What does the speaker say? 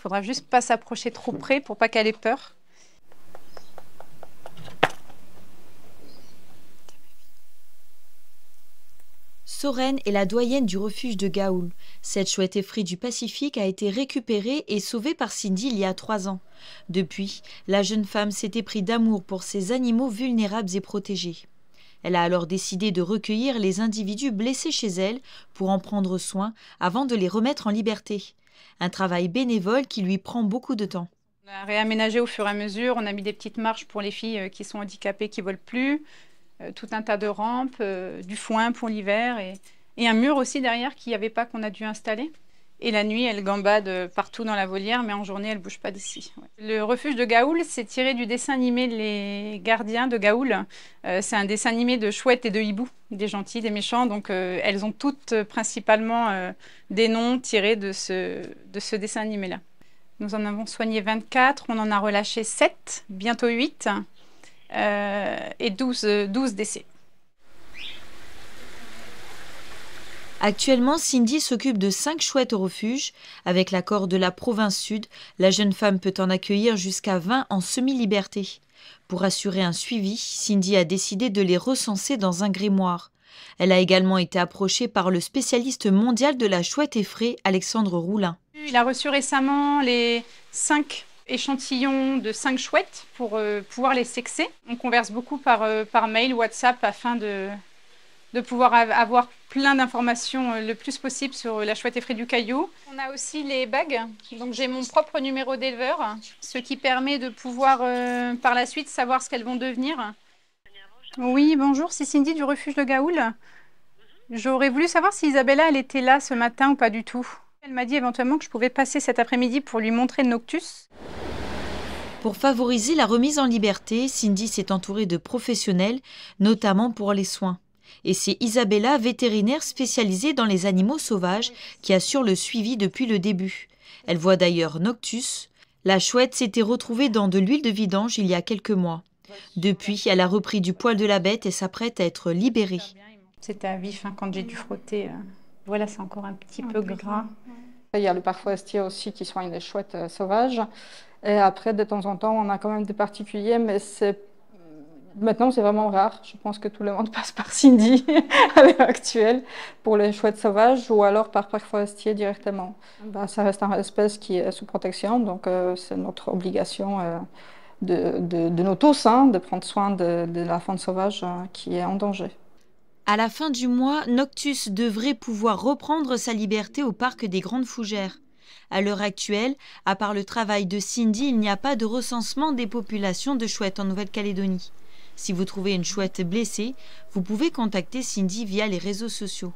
Il faudra juste pas s'approcher trop près pour pas qu'elle ait peur. Sorène est la doyenne du refuge de Gaoul. Cette chouette effraie du Pacifique a été récupérée et sauvée par Cindy il y a 3 ans. Depuis, la jeune femme s'est éprise d'amour pour ces animaux vulnérables et protégés. Elle a alors décidé de recueillir les individus blessés chez elle pour en prendre soin avant de les remettre en liberté. Un travail bénévole qui lui prend beaucoup de temps. On a réaménagé au fur et à mesure, on a mis des petites marches pour les filles qui sont handicapées, qui ne volent plus, tout un tas de rampes, du foin pour l'hiver et un mur aussi derrière qu'il n'y avait pas, qu'on a dû installer. Et la nuit, elle gambade partout dans la volière, mais en journée, elle ne bouge pas d'ici. Ouais. Le refuge de Gaoul, c'est tiré du dessin animé Les Gardiens de Gaoul. C'est un dessin animé de chouettes et de hiboux, des gentils, des méchants. Donc, elles ont toutes principalement des noms tirés de ce dessin animé-là. Nous en avons soigné 24, on en a relâché 7, bientôt 8, et 12 décès. Actuellement, Cindy s'occupe de 5 chouettes au refuge. Avec l'accord de la province sud, la jeune femme peut en accueillir jusqu'à 20 en semi-liberté. Pour assurer un suivi, Cindy a décidé de les recenser dans un grimoire. Elle a également été approchée par le spécialiste mondial de la chouette effraie, Alexandre Roulin. Il a reçu récemment les 5 échantillons de 5 chouettes pour pouvoir les sexer. On converse beaucoup par mail, WhatsApp, afin de pouvoir avoir plein d'informations le plus possible sur la chouette effraie du Caillou. On a aussi les bagues, donc j'ai mon propre numéro d'éleveur, ce qui permet de pouvoir par la suite savoir ce qu'elles vont devenir. Oui, bonjour, c'est Cindy du refuge de Gaoul. J'aurais voulu savoir si Isabella, elle était là ce matin ou pas du tout. Elle m'a dit éventuellement que je pouvais passer cet après-midi pour lui montrer Noctus. Pour favoriser la remise en liberté, Cindy s'est entourée de professionnels, notamment pour les soins. Et c'est Isabella, vétérinaire spécialisée dans les animaux sauvages, qui assure le suivi depuis le début. Elle voit d'ailleurs Noctus. La chouette s'était retrouvée dans de l'huile de vidange il y a quelques mois. Depuis, elle a repris du poil de la bête et s'apprête à être libérée. C'était à vif quand j'ai dû frotter. Voilà, c'est encore un petit peu gras. Il y a le parc forestier aussi qui soigne les chouettes sauvages. Et après, de temps en temps, on a quand même des particuliers, mais maintenant, c'est vraiment rare. Je pense que tout le monde passe par Cindy à l'heure actuelle pour les chouettes sauvages ou alors par parc forestier directement. Ça reste une espèce qui est sous protection, donc c'est notre obligation de nous tous de prendre soin de la faune sauvage qui est en danger. À la fin du mois, Noctus devrait pouvoir reprendre sa liberté au parc des Grandes Fougères. À l'heure actuelle, à part le travail de Cindy, il n'y a pas de recensement des populations de chouettes en Nouvelle-Calédonie. Si vous trouvez une chouette blessée, vous pouvez contacter Cindy via les réseaux sociaux.